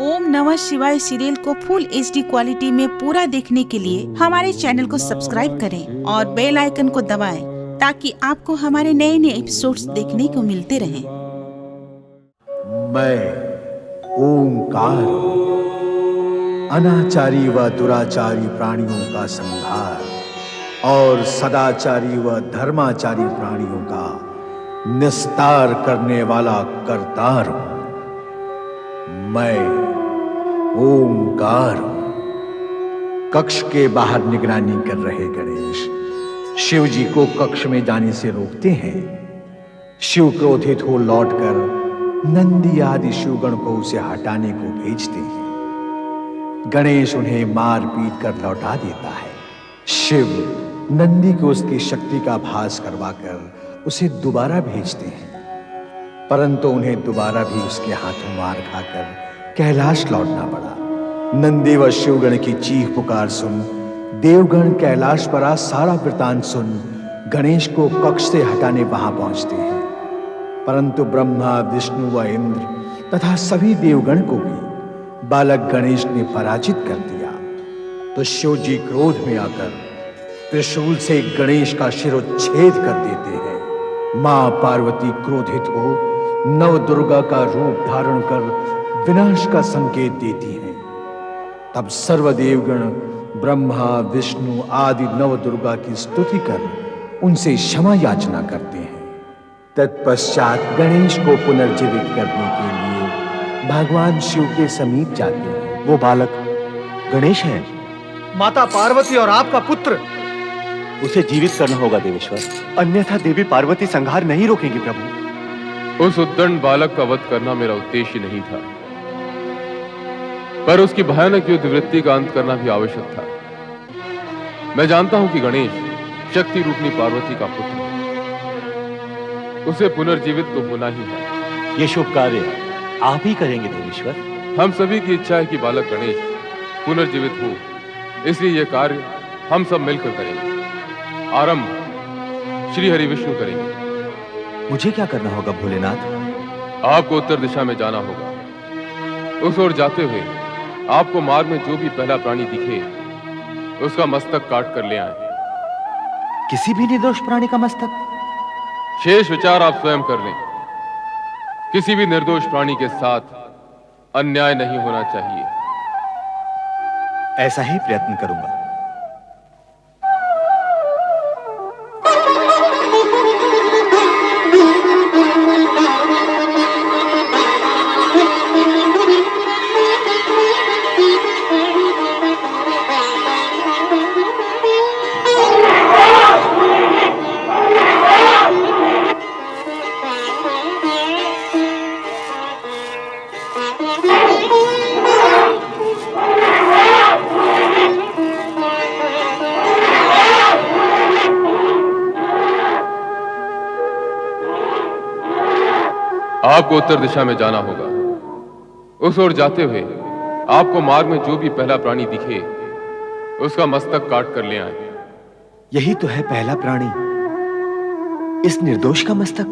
ओम नमः शिवाय सीरियल को फुल HD क्वालिटी में पूरा देखने के लिए हमारे चैनल को सब्सक्राइब करें और बेल आइकन को दबाएं ताकि आपको हमारे नए नए एपिसोड्स देखने को मिलते रहें। मैं ओंकार अनाचारी व दुराचारी प्राणियों का संहार और सदाचारी व धर्माचारी प्राणियों का निस्तार करने वाला करतार हूं। मैं ओंकार हूं। कक्ष के बाहर निगरानी कर रहे गणेश शिव जी को कक्ष में जाने से रोकते हैं। शिव क्रोधित हो लौटकर नंदी आदि शिवगण को उसे हटाने को भेजते हैं। गणेश उन्हें मार पीट कर लौटा देता है। शिव नंदी को उसकी शक्ति का भास करवाकर उसे दोबारा भेजते हैं, परंतु उन्हें दोबारा भी उसके हाथों मार खाकर कैलाश लौटना पड़ा। नंदी व शिवगण की चीख पुकार सुन देवगण कैलाश पर आ सारा वृतांत सुन गणेश को कक्ष से हटाने वहां पहुंचते हैं, परंतु ब्रह्मा विष्णु व इंद्र तथा सभी देवगण को भी बालक गणेश ने पराजित कर दिया। तो शिव जी क्रोध में आकर त्रिशूल से गणेश का शिरोच्छेद कर देते हैं। मां पार्वती क्रोधित हो नव दुर्गा का रूप धारण कर विनाश का संकेत देती हैं। तब सर्वदेवगण ब्रह्मा विष्णु आदि नव दुर्गा की स्तुति कर उनसे क्षमा याचना करते हैं। तत्पश्चात गणेश को पुनर्जीवित करने के लिए भगवान शिव के समीप जाते हैं। वो बालक गणेश है, माता पार्वती और आपका पुत्र। उसे जीवित करना होगा देवेश्वर, अन्यथा देवी पार्वती संहार नहीं रोकेंगी प्रभु। उस उद्दंड बालक का वध करना मेरा उद्देश्य नहीं था, पर उसकी भयानक युद्ध वृत्ति का अंत करना भी आवश्यक था। मैं जानता हूं कि गणेश शक्ति रूपनी पार्वती का पुत्र है, उसे पुनर्जीवित तो होना ही है। ये शुभ कार्य आप ही करेंगे देवेश्वर। हम सभी की इच्छा है कि बालक गणेश पुनर्जीवित हो, इसलिए यह कार्य हम सब मिलकर करेंगे। आरंभ श्री हरि विष्णु करेंगे। मुझे क्या करना होगा भोलेनाथ? आपको उत्तर दिशा में जाना होगा। उस ओर जाते हुए आपको मार्ग में जो भी पहला प्राणी दिखे उसका मस्तक काट कर ले आए। किसी भी निर्दोष प्राणी का मस्तक? शेष विचार आप स्वयं कर लें। किसी भी निर्दोष प्राणी के साथ अन्याय नहीं होना चाहिए। ऐसा ही प्रयत्न करूंगा। आपको उत्तर दिशा में जाना होगा। उस ओर जाते हुए आपको मार्ग में जो भी पहला प्राणी दिखे उसका मस्तक काट कर ले आए। यही तो है पहला प्राणी, इस निर्दोष का मस्तक।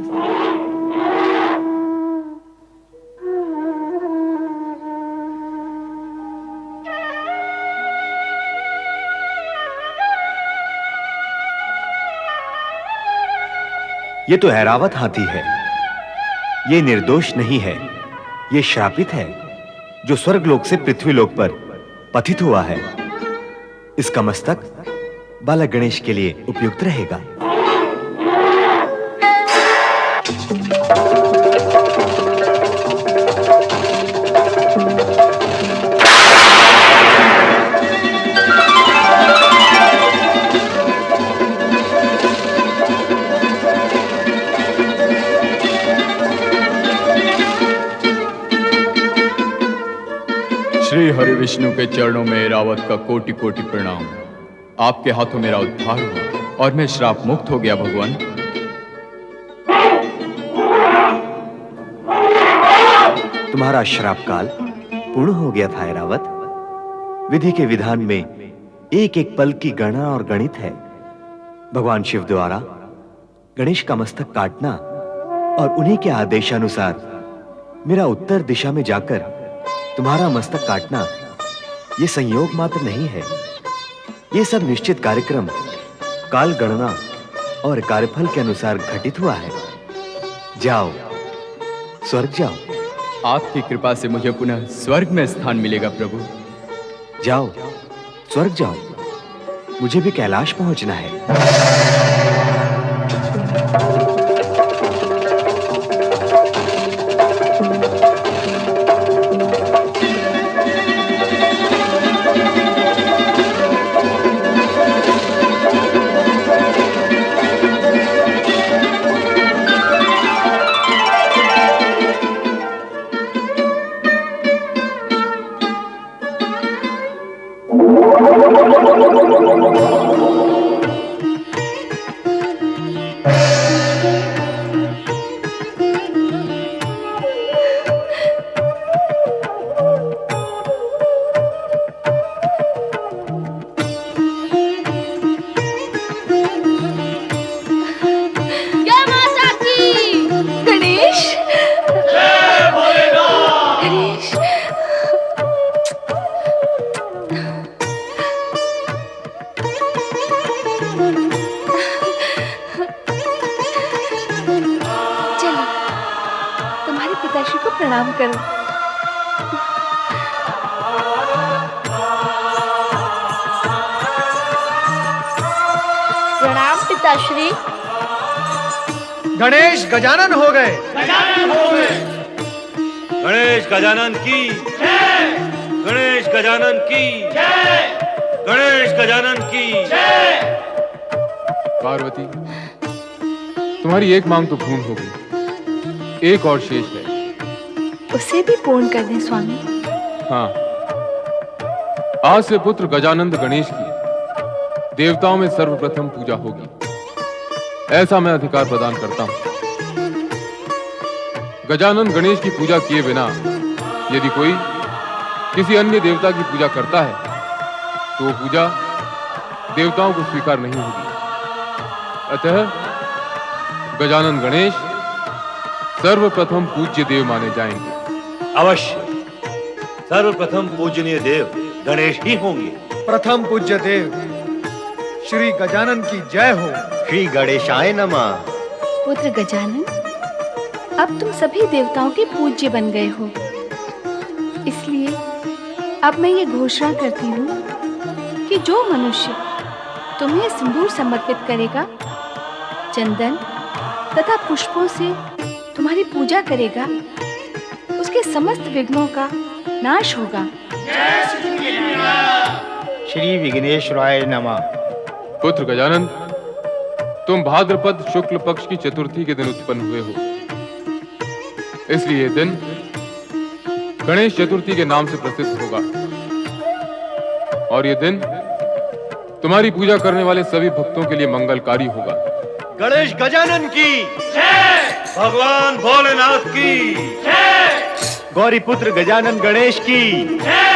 ये तो ऐरावत हाथी है। ये निर्दोष नहीं है, ये श्रापित है जो स्वर्गलोक से पृथ्वीलोक पर पतित हुआ है। इसका मस्तक बालक गणेश के लिए उपयुक्त रहेगा। श्री हरि विष्णु के चरणों में ऐरावत का कोटि कोटि प्रणाम। आपके हाथों मेरा उद्धार हुआ और मैं श्राप मुक्त हो गया भगवान। तुम्हारा श्राप काल पूर्ण हो गया था ऐरावत। विधि के विधान में एक एक पल की गणना और गणित है। भगवान शिव द्वारा गणेश का मस्तक काटना और उन्हीं के आदेशानुसार मेरा उत्तर दिशा में जाकर तुम्हारा मस्तक काटना ये संयोग मात्र नहीं है, ये सब निश्चित कार्यक्रम, काल गणना और कार्यफल के अनुसार घटित हुआ है। जाओ, स्वर्ग जाओ। आपकी कृपा से मुझे पुनः स्वर्ग में स्थान मिलेगा प्रभु। जाओ, स्वर्ग जाओ, मुझे भी कैलाश पहुंचना है। पिताश्री को प्रणाम करो। प्रणाम पिताश्री। गणेश गजानन हो गए। गणेश गजानन की जय। गणेश गजानन की जय। गणेश गजानन की जय। पार्वती, तुम्हारी एक मांग तो पूर्ण हो गई, एक और शेष है। उसे भी पूर्ण कर दें स्वामी। हाँ, आज से पुत्र गजानंद गणेश की देवताओं में सर्वप्रथम पूजा होगी, ऐसा मैं अधिकार प्रदान करता हूं। गजानंद गणेश की पूजा किए बिना यदि कोई किसी अन्य देवता की पूजा करता है तो वो पूजा देवताओं को स्वीकार नहीं होगी। अतः गजानन गणेश सर्वप्रथम पूज्य देव माने जाएंगे। अवश्य, सर्वप्रथम पूजनीय देव गणेश ही होंगे। प्रथम पूज्य देव श्री गजानन की जय हो। श्री गणेशाय नमः। पुत्र गजानन, अब तुम सभी देवताओं के पूज्य बन गए हो, इसलिए अब मैं ये घोषणा करती हूँ कि जो मनुष्य तुम्हें सिंदूर समर्पित करेगा, चंदन तथा पुष्पों से तुम्हारी पूजा करेगा, उसके समस्त विघ्नों का नाश होगा। श्री विघ्नेश्वराय नमः। पुत्र गजानन, तुम भाद्रपद शुक्ल पक्ष की चतुर्थी के दिन उत्पन्न हुए हो, इसलिए यह दिन गणेश चतुर्थी के नाम से प्रसिद्ध होगा। और यह दिन तुम्हारी पूजा करने वाले सभी भक्तों के लिए मंगलकारी होगा। गणेश गजानन की जय। भगवान भोलेनाथ की जय। गौरी पुत्र गजानन गणेश की जय।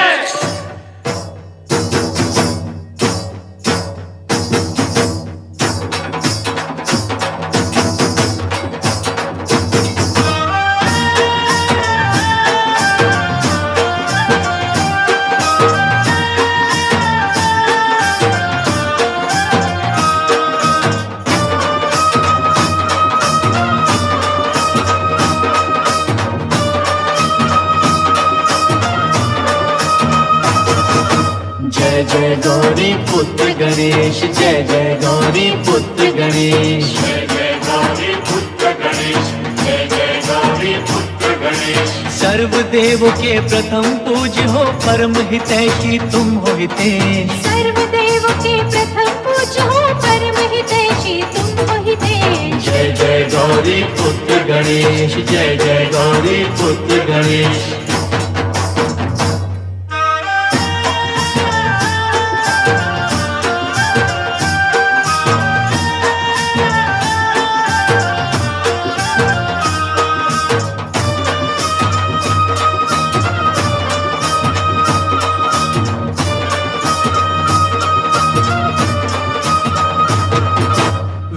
जय जय गौरी पुत्र गणेश, जय जय गौरी पुत्र गणेश, जय जय गौरी पुत्र गणेश, जय जय गौरी पुत्र गणेश। सर्वदेव के प्रथम पूज्य हो, परम हितैषी तुम हो हितेश। सर्वदेव के प्रथम पूज्य हो, परम हितैषी तुम हो हितेश। जय जय गौरी पुत्र गणेश, जय जय गौरी पुत्र गणेश।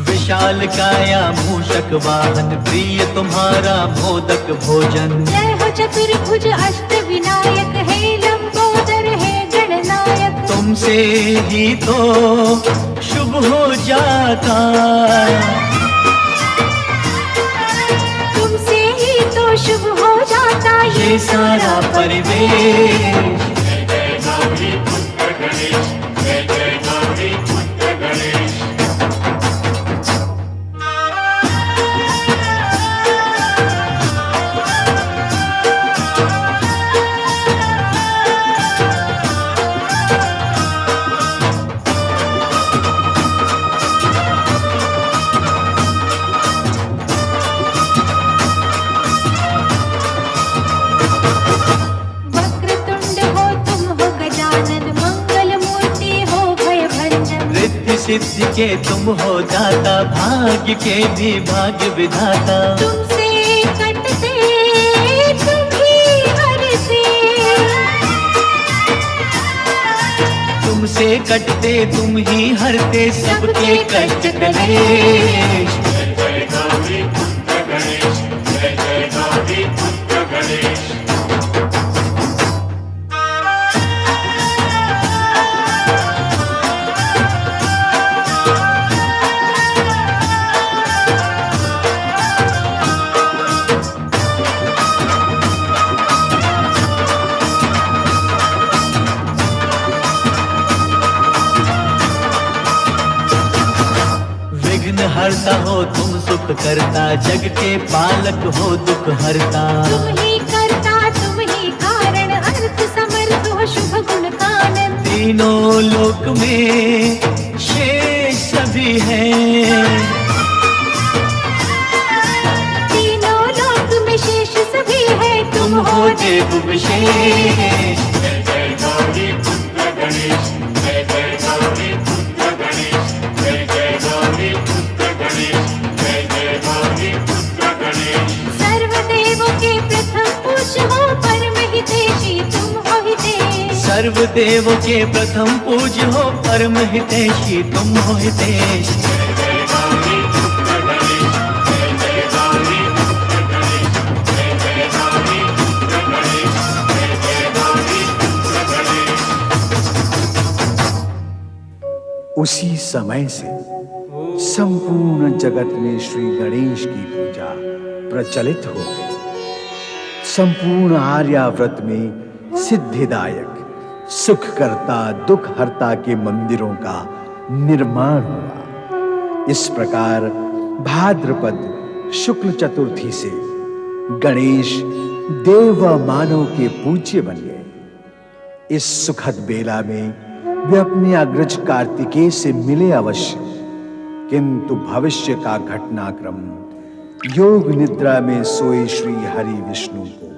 विशाल काया मूषक वाहन, प्रिय तुम्हारा मोदक भोजन। जय हो चतुर्भुज अष्ट विनायक, तुमसे ही तो शुभ हो जाता, तुमसे ही तो शुभ हो जाता ये सारा परिवेश। सिद्धि के तुम हो दाता, भाग्य के भी भाग्य विधाता। तुमसे कटते तुम ही हरते, तुमसे कटते तुम ही हरते सबके कष्ट कलेश। जय गौरी पुत्र गणेश, जय गौरी पुत्र गणेश। हरता हो तुम सुख करता, जग के पालक हो दुख हरता। तुम ही करता तुम ही कारण, अर्थ समर्थ हो शुभ गुण कानन। तीनों लोक में शेष सभी हैं, तीनों लोक में शेष सभी है, तुम हो देव विशेष। जय गौरी पुत्र गणेश, जय गौरी पुत्र गणेश, जय गौरी पुत्र गणेश, जय गौरी पुत्र गणेश। सर्वदेवों के प्रथम पूज्य हो, परम हितैषी तुम हो हितेश। सर्वदेवों के प्रथम पूज्य हो, परम हितैषी तुम हो हितेश। जय गौरी पुत्र गणेश, जय गौरी पुत्र गणेश, जय गौरी पुत्र गणेश, जय गौरी पुत्र गणेश। उसी समय से संपूर्ण जगत में श्री गणेश की पूजा प्रचलित हो गई। संपूर्ण आर्यावर्त में सिद्धिदायक, सुखकर्ता, दुख हरता के मंदिरों का निर्माण हुआ। इस प्रकार भाद्रपद शुक्ल चतुर्थी से गणेश देव व मानव के पूज्य बन गए। इस सुखद बेला में वे अपने अग्रज कार्तिकेय से मिले अवश्य, किंतु भविष्य का घटनाक्रम योग निद्रा में सोए श्री हरि विष्णु को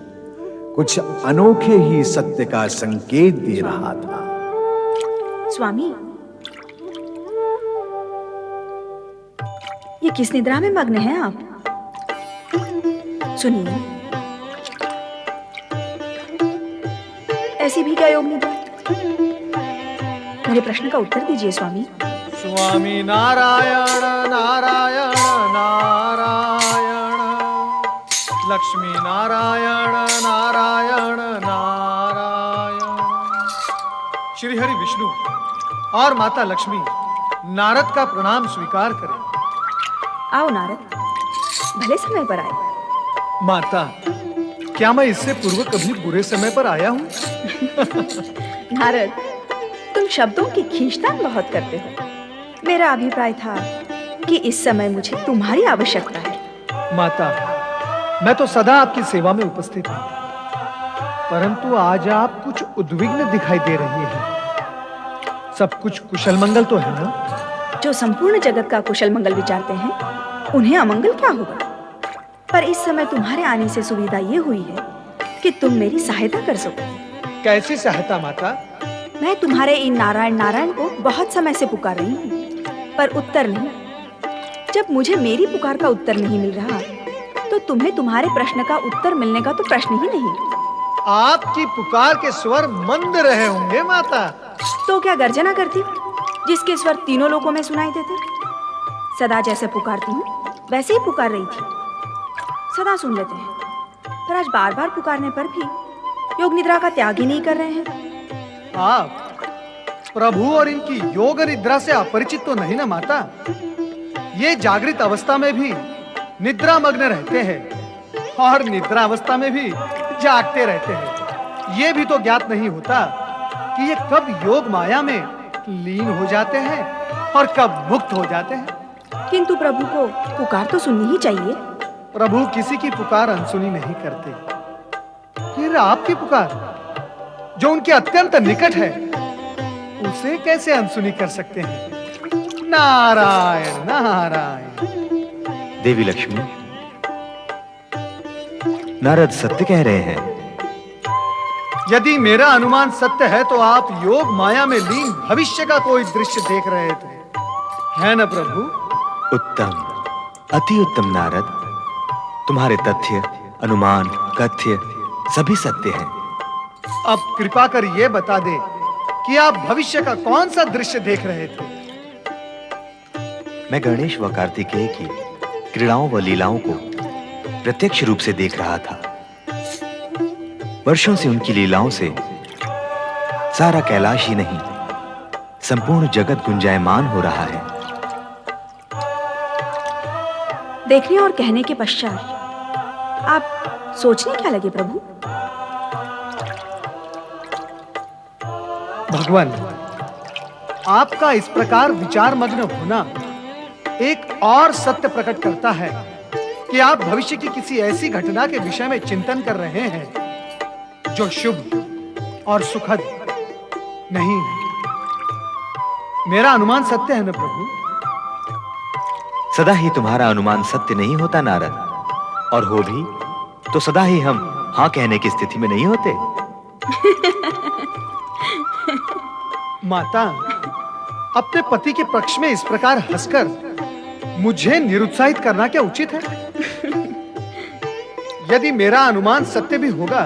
कुछ अनोखे ही सत्य का संकेत दे रहा था। स्वामी, ये किस निद्रा में मग्न हैं आप? सुनिए, ऐसी भी क्या योग निद्रा? मेरे प्रश्न का उत्तर दीजिए स्वामी। स्वामी नारायण नारायण नारायण, लक्ष्मी नारायण नारायण नारायण। श्री हरि विष्णु और माता लक्ष्मी नारद का प्रणाम स्वीकार करें। आओ नारद, भले समय पर आए। माता, क्या मैं इससे पूर्व कभी बुरे समय पर आया हूँ? नारद, तुम शब्दों की खींचतान बहुत करते हो। मेरा अभिप्राय था कि इस समय मुझे तुम्हारी आवश्यकता है। माता, मैं तो सदा आपकी सेवा में उपस्थित हूँ, परंतु आज आप कुछ उद्विग्न दिखाई दे रही हैं। सब कुछ कुशल मंगल तो है ना? जो संपूर्ण जगत का कुशल मंगल विचारते हैं, उन्हें अमंगल क्या होगा? पर इस समय तुम्हारे आने से सुविधा ये हुई है कि तुम मेरी सहायता कर सको। कैसी सहायता माता? मैं तुम्हारे इन नारायण नारायण को बहुत समय से पुकार रही हूँ, पर उत्तर नहीं। जब मुझे मेरी पुकार का उत्तर नहीं मिल रहा, तो तुम्हें तुम्हारे प्रश्न का उत्तर मिलने का तो प्रश्न ही नहीं। आपकी पुकार के स्वर मंद रहे होंगे माता। तो क्या गर्जना करती हूँ, जिसके स्वर तीनों लोकों में सुनाई देते? सदा जैसे पुकारती हूँ वैसे ही पुकार रही थी। सदा सुन लेते हैं, पर आज बार बार पुकारने पर भी योग निद्रा का त्याग ही नहीं कर रहे हैं। प्रभु और इनकी योग निद्रा से अपरिचित तो नहीं ना माता? ये जागृत अवस्था में भी निद्रा मग्न रहते हैं और निद्रा अवस्था में भी जागते रहते हैं। ये भी तो ज्ञात नहीं होता कि ये कब योग माया में लीन हो जाते हैं और कब मुक्त हो जाते हैं। किंतु प्रभु को पुकार तो सुननी ही चाहिए। प्रभु किसी की पुकार अनसुनी नहीं करते। फिर आपकी पुकार जो उनके अत्यंत निकट है, उसे कैसे अनसुनी कर सकते हैं? नारायण नारायण। देवी लक्ष्मी, नारद सत्य कह रहे हैं। यदि मेरा अनुमान सत्य है तो आप योग माया में लीन भविष्य का कोई दृश्य देख रहे थे, है न प्रभु? उत्तम, अति उत्तम नारद। तुम्हारे तथ्य, अनुमान, कथ्य सभी सत्य हैं। अब कृपा कर ये बता दे कि आप भविष्य का कौन सा दृश्य देख रहे थे? मैं गणेश व कार्तिकेय की क्रीड़ाओं व लीलाओं को प्रत्यक्ष रूप से देख रहा था। वर्षों से उनकी लीलाओं से सारा कैलाश ही नहीं, संपूर्ण जगत गुंजायमान हो रहा है। देखने और कहने के पश्चात आप सोचने क्या लगे प्रभु? भगवान, आपका इस प्रकार विचार मग्न होना एक और सत्य प्रकट करता है कि आप भविष्य की किसी ऐसी घटना के विषय में चिंतन कर रहे हैं जो शुभ और सुखद नहीं है। मेरा अनुमान सत्य है न प्रभु? सदा ही तुम्हारा अनुमान सत्य नहीं होता नारद, और हो भी तो सदा ही हम हाँ कहने की स्थिति में नहीं होते। माता, अपने पति के पक्ष में इस प्रकार हंसकर मुझे निरुत्साहित करना क्या उचित है? यदि मेरा अनुमान सत्य भी होगा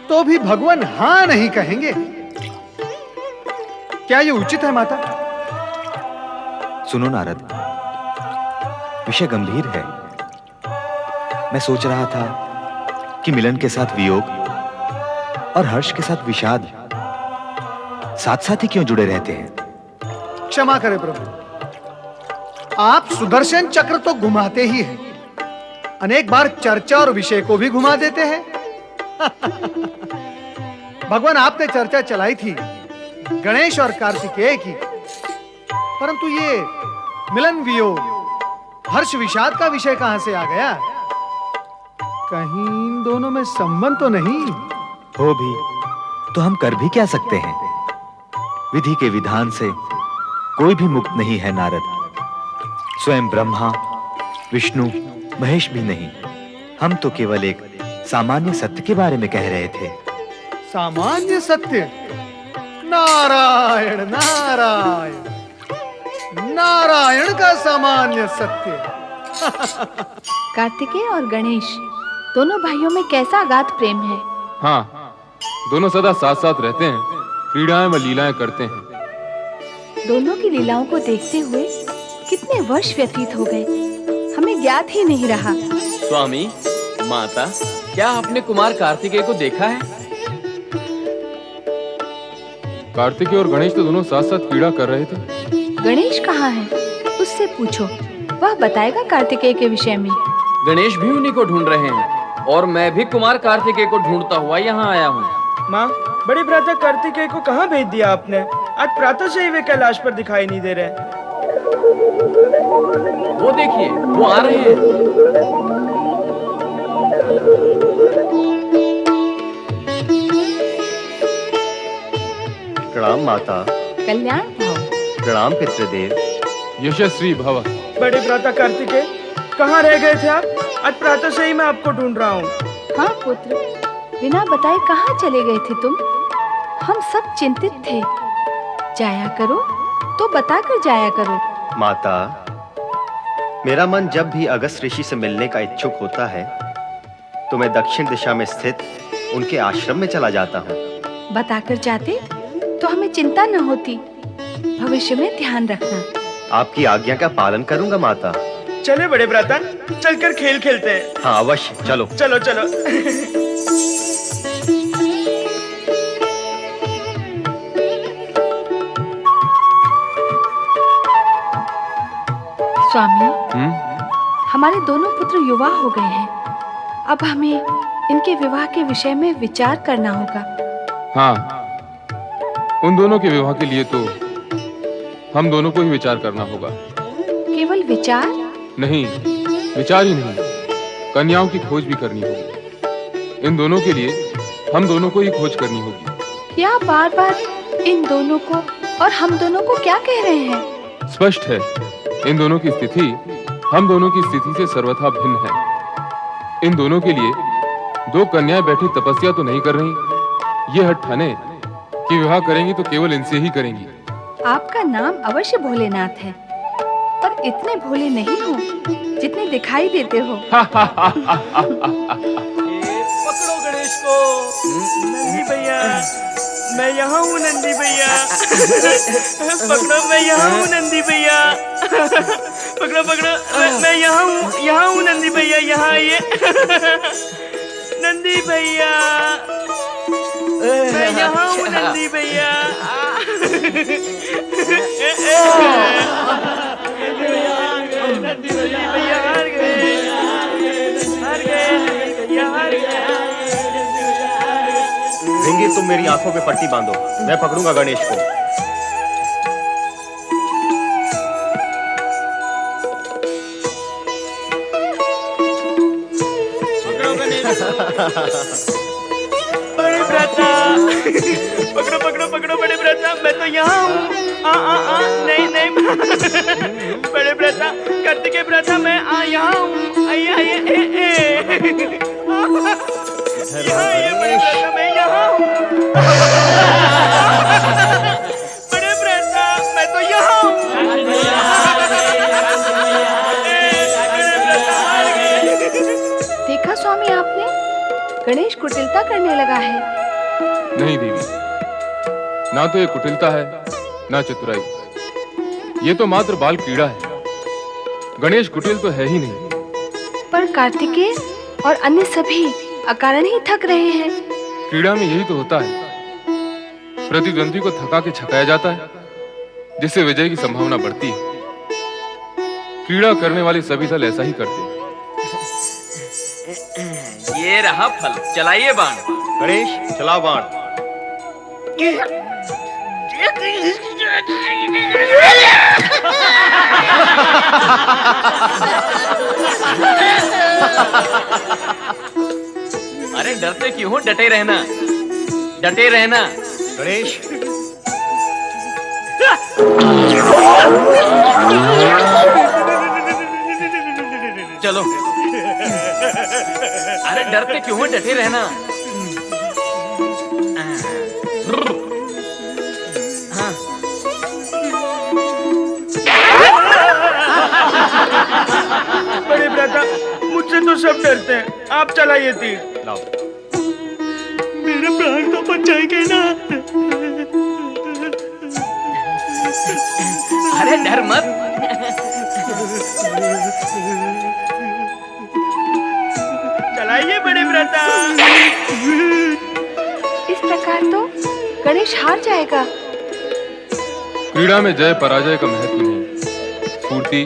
तो भी भगवान हाँ नहीं कहेंगे। क्या ये उचित है माता? सुनो नारद, विषय गंभीर है। मैं सोच रहा था कि मिलन के साथ वियोग और हर्ष के साथ विषाद साथ साथ ही क्यों जुड़े रहते हैं? क्षमा करें प्रभु, आप सुदर्शन चक्र तो घुमाते ही हैं, अनेक बार चर्चा और विषय को भी घुमा देते हैं। भगवान, आपने चर्चा चलाई थी गणेश और कार्तिकेय की, परंतु ये मिलन वियोग हर्ष विषाद का विषय कहां से आ गया? कहीं इन दोनों में संबंध तो नहीं? हो भी तो हम कर भी क्या सकते हैं? विधि के विधान से कोई भी मुक्त नहीं है नारद। स्वयं ब्रह्मा, विष्णु, महेश भी नहीं। हम तो केवल एक सामान्य सत्य के बारे में कह रहे थे। सामान्य सत्य? नारायण नारायण, नारायण का सामान्य सत्य। कार्तिकेय और गणेश दोनों भाइयों में कैसा अगाध प्रेम है। हाँ, दोनों सदा साथ साथ रहते हैं, क्रीड़ाएं व लीलाएं करते हैं। दोनों की लीलाओं को देखते हुए कितने वर्ष व्यतीत हो गए, हमें ज्ञात ही नहीं रहा। स्वामी, माता, क्या आपने कुमार कार्तिकेय को देखा है? कार्तिकेय और गणेश तो दोनों साथ साथ क्रीड़ा कर रहे थे। गणेश कहाँ है? उससे पूछो, वह बताएगा कार्तिकेय के विषय में। गणेश भी उन्हीं को ढूंढ रहे हैं और मैं भी कुमार कार्तिकेय को ढूंढता हुआ यहाँ आया हूँ। माँ, बड़ी भ्राता कार्तिकेय को कहाँ भेज दिया आपने? आज प्रातः से ही वे कैलाश पर दिखाई नहीं दे रहे। वो देखिए, वो आ रहे हैं। प्रणाम माता। कल्याण भाव। प्रणाम पितृदेव। यशस्वी भव। बड़े भ्राता कार्तिकेय, कहाँ रह गए थे आप? आज प्रातः से ही मैं आपको ढूंढ रहा हूँ। हाँ पुत्र, बिना बताए कहाँ चले गए थे तुम? हम सब चिंतित थे। जाया करो तो बताकर जाया करो। माता, मेरा मन जब भी अगस्त ऋषि से मिलने का इच्छुक होता है तो मैं दक्षिण दिशा में स्थित उनके आश्रम में चला जाता हूँ। बताकर जाते तो हमें चिंता न होती। भविष्य में ध्यान रखना। आपकी आज्ञा का पालन करूंगा माता। चले बड़े भ्राता, चलकर खेल खेलते हैं। हाँ अवश्य, चलो चलो चलो। स्वामी, हम्म? हमारे दोनों पुत्र युवा हो गए हैं। अब हमें इनके विवाह के विषय में विचार करना होगा। हाँ, उन दोनों के विवाह के लिए तो हम दोनों को ही विचार करना होगा। केवल विचार? नहीं, विचार ही नहीं, कन्याओं की खोज भी करनी होगी। इन दोनों के लिए हम दोनों को ही खोज करनी होगी। क्या बार बार इन दोनों को और हम दोनों को क्या कह रहे हैं? स्पष्ट है, इन दोनों की स्थिति हम दोनों की स्थिति से सर्वथा भिन्न है। इन दोनों के लिए दो कन्याएं बैठी तपस्या तो नहीं कर रही। ये हठ ठाने कि विवाह करेंगी तो केवल इनसे ही करेंगी। आपका नाम अवश्य भोलेनाथ है, पर इतने भोले नहीं हो जितने दिखाई देते हो। पकड़ो गणेश को। नंदी भैया, मैं यहाँ हूँ नंदी भैया। पकड़ो, मैं यहाँ हूँ नंदी भैया। पकड़ो पकड़ो, मैं यहाँ हूँ नंदी भैया, यहाँ आइए। नंदी भैया, मैं यहाँ हूँ नंदी भैया। नंदी भैया हार गए, हार गए। भिंगी, तुम मेरी आंखों पे पट्टी बांधो, मैं पकड़ूंगा गणेश को। बड़े भ्राता, पकड़ो पकड़ो पकड़ो बड़े भ्राता, मैं तो यहाँ हूँ। नहीं नहीं, बड़े भ्राता, कार्तिकेय भ्राता, मैं यहाँ हूँ। आइए आइए, यहाँ आइए बड़े भ्राता, मैं यहाँ हूँ। बड़े भ्राता, मैं तो यहाँ हूँ। देखा स्वामी आपने, गणेश कुटिलता करने लगा है। नहीं देवी, ना तो ये कुटिलता है ना चतुराई। ये तो मात्र बाल क्रीड़ा है। गणेश कुटिल तो है ही नहीं। पर कार्तिकेय और अन्य सभी अकारण ही थक रहे हैं। क्रीड़ा में यही तो होता है, प्रतिद्वंदी को थका के छकाया जाता है, जिससे विजय की संभावना बढ़ती है। क्रीड़ा करने वाले सभी दल ऐसा ही करते हैं। ये रहा फल, चलाइए बाण। गणेश, चलाओ बाण। अरे डरते क्यों हो, डटे रहना, डटे रहना। गणेश, चलो। अरे डरते क्यों हो, डटे रहना। हाँ। बड़े भ्राता, मुझसे तो सब डरते हैं, आप चलाइए तीर। लाओ। मेरे प्राण तो बच जाएंगे ना। अरे डर मत। चलाइए बड़े भ्राता। इस प्रकार तो गणेश हार जाएगा। क्रीड़ा में जय पराजय का महत्व नहीं, स्फूर्ति,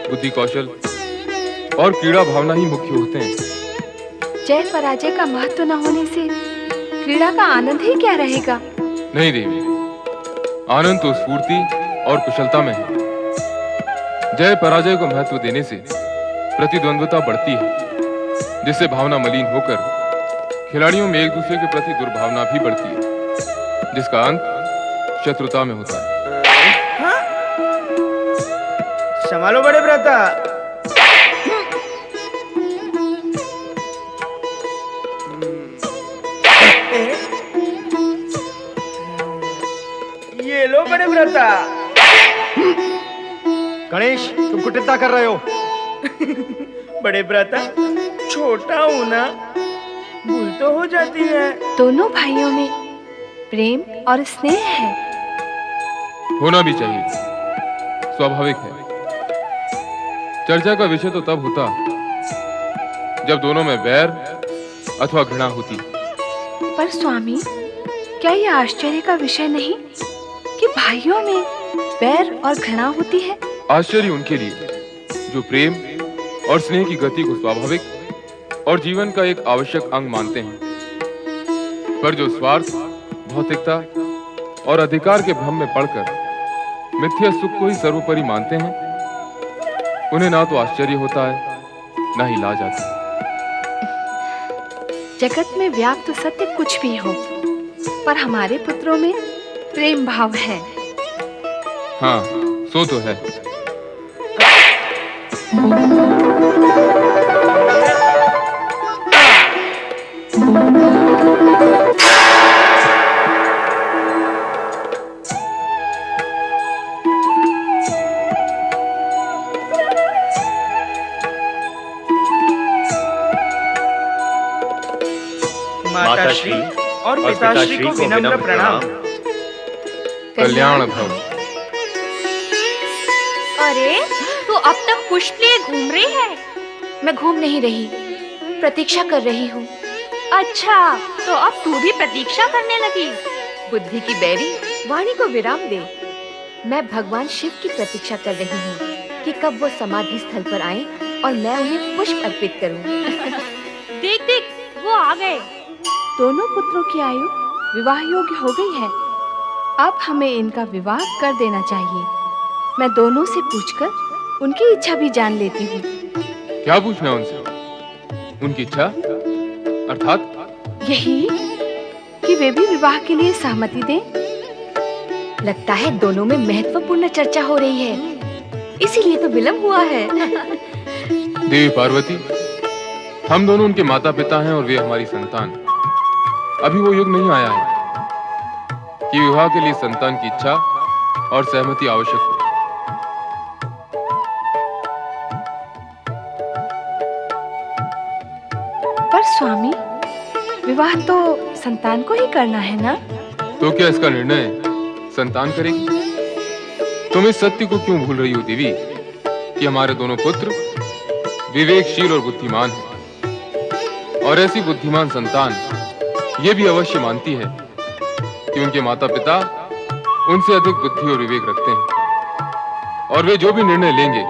बुद्धि, कौशल और क्रीड़ा भावना ही मुख्य होते हैं। जय पराजय का महत्व न होने से क्रीड़ा का आनंद ही क्या रहेगा? नहीं देवी, आनंद तो स्फूर्ति और कुशलता में है। जय पराजय को महत्व देने से प्रतिद्वंद्विता बढ़ती है, जिससे भावना मलिन होकर खिलाड़ियों में एक दूसरे के प्रति दुर्भावना भी बढ़ती है, जिसका अंत शत्रुता में होता है। संभालो बड़े भ्राता। ये लो बड़े भ्राता। गणेश, तुम कुटिलता कर रहे हो। बड़े भ्राता, छोटा हूं ना, भूल तो हो जाती है। दोनों भाइयों में प्रेम और स्नेह है। होना भी चाहिए, स्वाभाविक है। चर्चा का विषय तो तब होता जब दोनों में वैर अथवा घृणा होती। पर स्वामी, क्या यह आश्चर्य का विषय नहीं कि भाइयों में वैर और घृणा होती है? आश्चर्य उनके लिए जो प्रेम और स्नेह की गति को स्वाभाविक और जीवन का एक आवश्यक अंग मानते हैं, पर जो स्वार्थ, भौतिकता और अधिकार के भ्रम में पड़कर मिथ्या सुख को ही सर्वोपरि मानते हैं, उन्हें ना तो आश्चर्य होता है, ना ही लाज आती है। जगत में व्याप्त तो सत्य कुछ भी हो, पर हमारे पुत्रों में प्रेम भाव है। हाँ, सो तो है। माताश्री और पिताश्री को विनम्र प्रणाम। कल्याण भव। अरे तू अब तक पुष्प लिए घूम रही है? मैं घूम नहीं रही, प्रतीक्षा कर रही हूँ। अच्छा, तो अब तू भी प्रतीक्षा करने लगी? बुद्धि की बैरी, वाणी को विराम दे। मैं भगवान शिव की प्रतीक्षा कर रही हूँ कि कब वो समाधि स्थल पर आए और मैं उन्हें पुष्प अर्पित करूँ। देख देख, वो आ गए। दोनों पुत्रों की आयु विवाह योग्य हो गई है। अब हमें इनका विवाह कर देना चाहिए। मैं दोनों से पूछकर उनकी इच्छा भी जान लेती हूँ। क्या पूछना है उनसे? उनकी इच्छा अर्थात यही कि वे भी विवाह के लिए सहमति दें। लगता है दोनों में महत्वपूर्ण चर्चा हो रही है, इसीलिए तो विलंब हुआ है। देवी पार्वती, हम दोनों उनके माता पिता हैं और वे हमारी संतान। अभी वो युग नहीं आया है कि विवाह के लिए संतान की इच्छा और सहमति आवश्यक हो। पर स्वामी, विवाह तो संतान को ही करना है ना? तो क्या इसका निर्णय संतान करेगी? तुम इस सत्य को क्यों भूल रही हो देवी कि हमारे दोनों पुत्र विवेकशील और बुद्धिमान हैं, और ऐसी बुद्धिमान संतान ये भी अवश्य मानती है कि उनके माता पिता उनसे अधिक बुद्धि और विवेक रखते हैं, और वे जो भी निर्णय लेंगे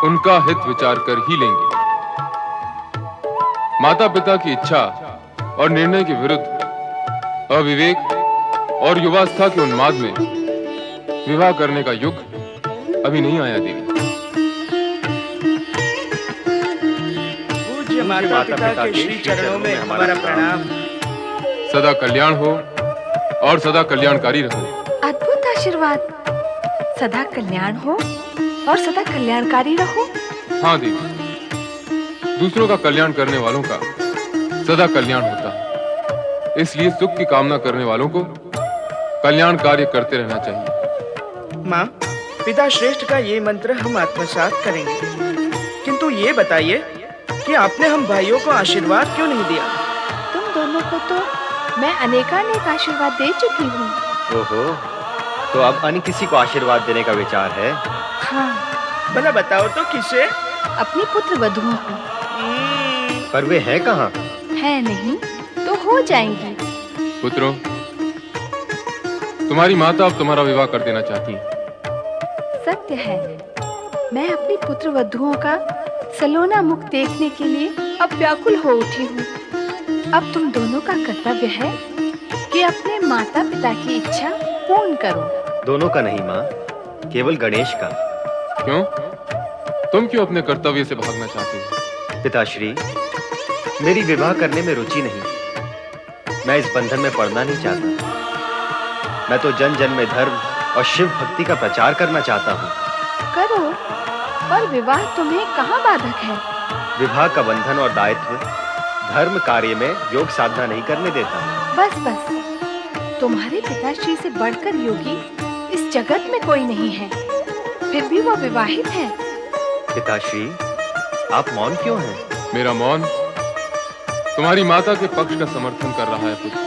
उनका हित विचार कर ही लेंगे। माता पिता की इच्छा और निर्णय के विरुद्ध अविवेक और युवावस्था के उन्माद में विवाह करने का युग अभी नहीं आया देवी। पूज्य माता पिता के श्री चरणों में हमारा प्रणाम। सदा कल्याण हो और सदा कल्याणकारी रहो। अद्भुत आशीर्वाद। सदा कल्याण हो और सदा कल्याणकारी रहो। हाँ देवी, दूसरों का कल्याण करने वालों का सदा कल्याण होता है, इसलिए सुख की कामना करने वालों को कल्याण कार्य करते रहना चाहिए। माँ, पिता श्रेष्ठ का ये मंत्र हम आत्मसात करेंगे, किंतु ये बताइए कि आपने हम भाइयों को आशीर्वाद क्यों नहीं दिया? तुम दोनों को तो मैं अनेकानेक आशीर्वाद दे चुकी हूँ। ओहो, तो अब अन्य किसी को आशीर्वाद देने का विचार है? हाँ। भला बताओ तो किसे? अपनी पुत्र वधुओं को। पर वे हैं कहाँ? है नहीं तो हो जाएंगी। पुत्रों, तुम्हारी माता अब तुम्हारा विवाह कर देना चाहती है। सत्य है, मैं अपनी पुत्र वधुओं का सलोना मुख देखने के लिए अब व्याकुल हो उठी हूँ। अब तुम दोनों का कर्तव्य है कि अपने माता पिता की इच्छा पूर्ण करो। दोनों का नहीं माँ, केवल गणेश का। क्यों? तुम क्यों अपने कर्तव्य से भागना चाहते हो? पिताश्री, मेरी विवाह करने में रुचि नहीं। मैं इस बंधन में पड़ना नहीं चाहता। मैं तो जन जन में धर्म और शिव भक्ति का प्रचार करना चाहता हूँ। करो, पर विवाह तुम्हें कहाँ बाधक है? विवाह का बंधन और दायित्व धर्म कार्य में योग साधना नहीं करने देता। बस बस, तुम्हारे पिताश्री से बढ़कर योगी इस जगत में कोई नहीं है, फिर भी वो विवाहित है। पिताश्री, आप मौन क्यों हैं? मेरा मौन तुम्हारी माता के पक्ष का समर्थन कर रहा है पुत्र।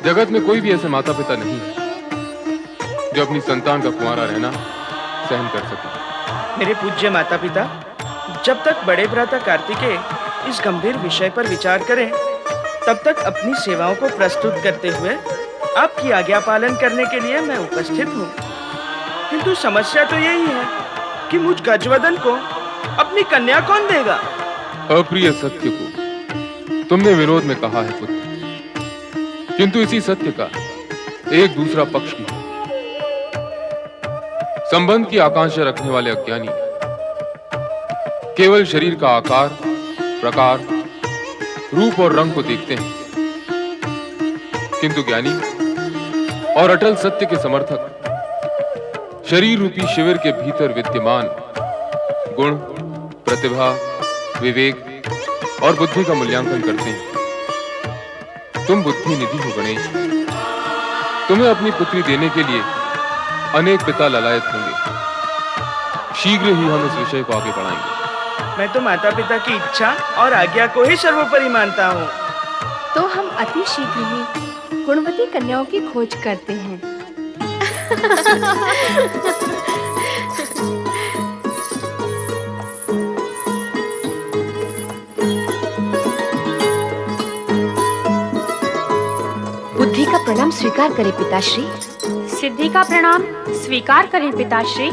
जगत में कोई भी ऐसे माता पिता नहीं है जो अपनी संतान का कुंवारा रहना सहन कर सके। मेरे पूज्य माता पिता, जब तक बड़े भ्राता कार्तिकेय इस गंभीर विषय पर विचार करें, तब तक अपनी सेवाओं को प्रस्तुत करते हुए आपकी आज्ञा पालन करने के लिए मैं उपस्थित हूँ। किंतु समस्या तो यही है कि मुझ गजवदन को अपनी कन्या कौन देगा? अप्रिय सत्य को तुमने विरोध में कहा है पुत्र, किंतु इसी सत्य का एक दूसरा पक्ष भी है। संबंध की आकांक्षा रखने वाले अज्ञानी केवल शरीर का आकार, प्रकार, रूप और रंग को देखते हैं, किंतु ज्ञानी और अटल सत्य के समर्थक शरीर रूपी शिविर के भीतर विद्यमान गुण, प्रतिभा, विवेक और बुद्धि का मूल्यांकन करते हैं। तुम बुद्धि निधि हो गणेश। तुम्हें अपनी पुत्री देने के लिए अनेक पिता ललायत होंगे। शीघ्र ही हम इस विषय को आगे बढ़ाएंगे। मैं तो माता पिता की इच्छा और आज्ञा को ही सर्वोपरि मानता हूँ। तो हम अति शीघ्र ही गुणवती कन्याओं की खोज करते हैं। बुद्धि का प्रणाम स्वीकार करें पिताश्री। सिद्धि का प्रणाम स्वीकार करें पिताश्री।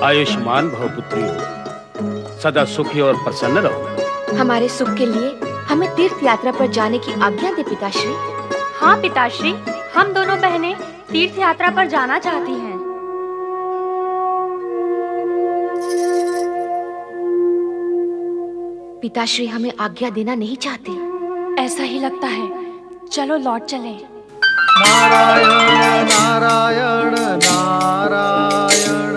आयुष्मान भव पुत्रियों, सदा सुखी और प्रसन्न रहो। हमारे सुख के लिए हमें तीर्थ यात्रा पर जाने की आज्ञा दे पिताश्री। हाँ पिताश्री, हम दोनों बहनें तीर्थ यात्रा पर जाना चाहती हैं। पिताश्री हमें आज्ञा देना नहीं चाहते। ऐसा ही लगता है, चलो लौट चलें। नारायण नारायण नारायण।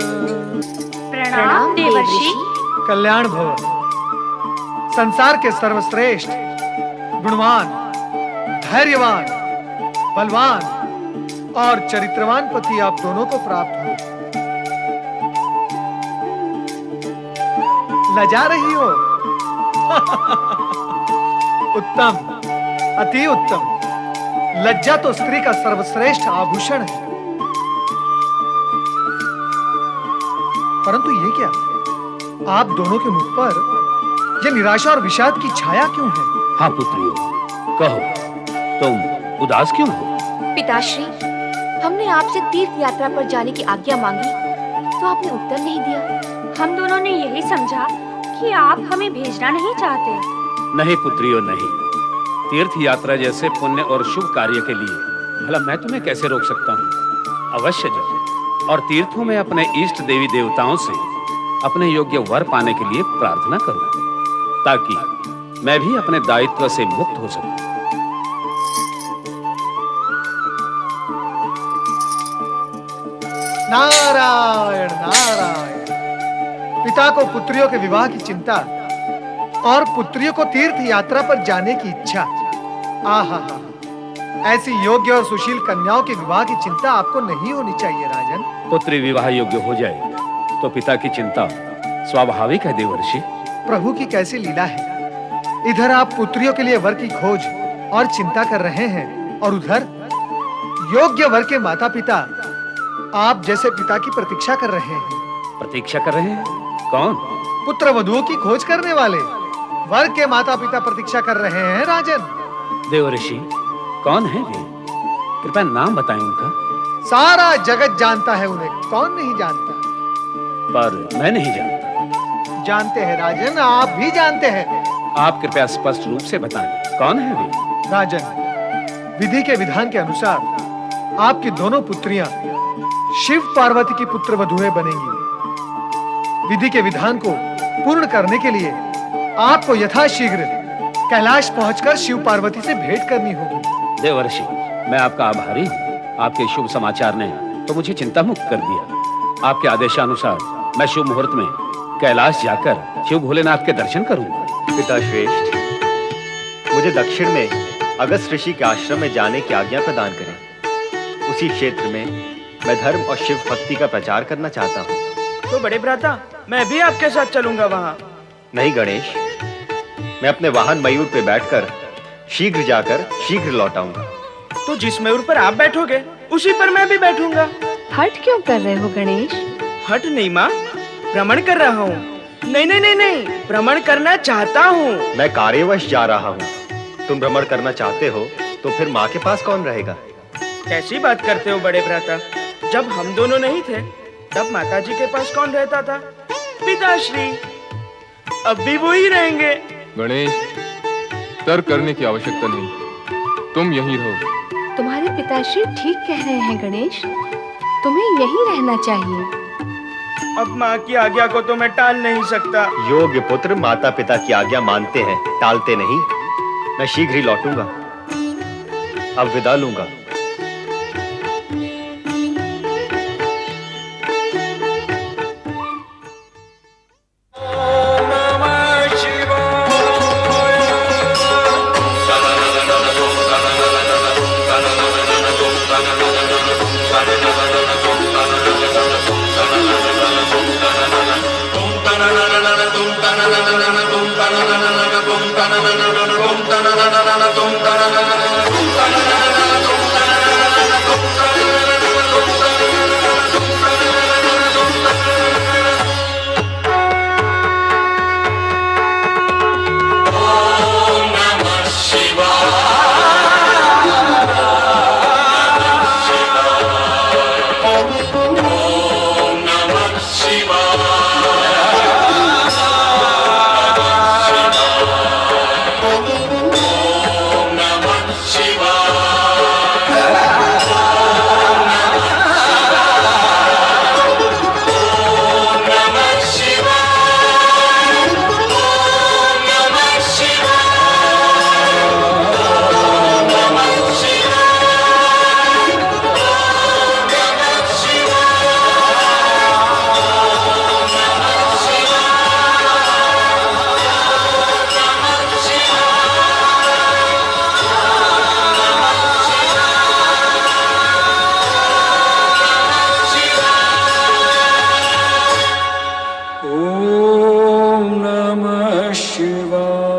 प्रणाम देवर्षि। कल्याण भव। संसार के सर्वश्रेष्ठ, गुणवान, धैर्यवान, बलवान और चरित्रवान पति आप दोनों को प्राप्त हो। लजा रही हो? उत्तम, अति उत्तम। लज्जा तो स्त्री का सर्वश्रेष्ठ आभूषण है। परंतु ये क्या, आप दोनों के मुख पर यह निराशा और विषाद की छाया क्यों है? हाँ पुत्रियों, कहो, तुम उदास क्यों हो? पिताश्री, हमने आपसे तीर्थ यात्रा पर जाने की आज्ञा मांगी तो आपने उत्तर नहीं दिया। हम दोनों ने यही समझा कि आप हमें भेजना नहीं चाहते। नहीं पुत्रियों, नहीं। तीर्थ यात्रा जैसे पुण्य और शुभ कार्य के लिए भला मैं तुम्हें कैसे रोक सकता हूँ? अवश्य जाओ और तीर्थों में अपने इष्ट देवी देवताओं से अपने योग्य वर पाने के लिए प्रार्थना करो, ताकि मैं भी अपने दायित्व से मुक्त हो सकूं। नारायण नारायण। पिता को पुत्रियों के विवाह की चिंता और पुत्रियों को तीर्थ यात्रा पर जाने की इच्छा। आहा, ऐसी योग्य और सुशील कन्याओं के विवाह की चिंता आपको नहीं होनी चाहिए राजन। पुत्री विवाह योग्य हो जाए तो पिता की चिंता स्वाभाविक है देवर्षि। प्रभु की कैसी लीला है। इधर आप पुत्रियों के लिए वर की खोज और चिंता कर रहे हैं और उधर योग्य वर के माता पिता आप जैसे पिता की प्रतीक्षा कर रहे हैं। प्रतीक्षा कर रहे हैं? कौन? पुत्र वधुओं की खोज करने वाले वर के माता पिता प्रतीक्षा कर रहे हैं राजन। देवर्षि, कौन है वे? कृपया नाम बताएं उनका। सारा जगत जानता है उन्हें, कौन नहीं जानता? पर मैं नहीं जानता। जानते हैं राजन, आप भी जानते हैं। आप कृपया स्पष्ट रूप से बताएं, कौन है वे? राजन, विधि के विधान के अनुसार आपकी दोनों पुत्रियां शिव पार्वती की पुत्र वधुएं बनेंगी। विधि के विधान को पूर्ण करने के लिए आपको यथाशीघ्र कैलाश पहुंचकर शिव पार्वती से भेंट करनी होगी। देवर्षि, मैं आपका आभारी हूँ। आपके शुभ समाचार ने तो मुझे चिंता मुक्त कर दिया। आपके आदेशानुसार मैं शुभ मुहूर्त में कैलाश जाकर शिव भोलेनाथ के दर्शन करूंगा। पिता श्रेष्ठ, मुझे दक्षिण में अगस्त ऋषि के आश्रम में जाने की आज्ञा प्रदान करें। उसी क्षेत्र में मैं धर्म और शिव भक्ति का प्रचार करना चाहता हूँ। तो बड़े भ्राता, मैं भी आपके साथ चलूंगा वहाँ। नहीं गणेश, मैं अपने वाहन मयूर पे बैठकर शीघ्र जाकर शीघ्र लौट आऊंगा। तो जिस मयूर पर आप बैठोगे उसी पर मैं भी बैठूंगा। हट क्यों कर रहे हो गणेश? हट नहीं माँ, भ्रमण कर रहा हूँ। नहीं नहीं नहीं नहीं, भ्रमण करना चाहता हूँ। मैं कार्यवश जा रहा हूँ। तुम भ्रमण करना चाहते हो तो फिर माँ के पास कौन रहेगा? कैसी बात करते हो बड़े भ्राता? जब हम दोनों नहीं थे तब माताजी के पास कौन रहता था? पिताश्री। अब भी वो ही रहेंगे। गणेश, तर्क करने की आवश्यकता नहीं, तुम यहीं रहो। तुम्हारे पिताश्री ठीक कह रहे हैं गणेश, तुम्हें यहीं रहना चाहिए। अब माँ की आज्ञा को तो मैं टाल नहीं सकता। योग्य पुत्र माता पिता की आज्ञा मानते हैं, टालते नहीं। मैं शीघ्र ही लौटूंगा, अब विदा लूंगा। ओम नमः शिवाय।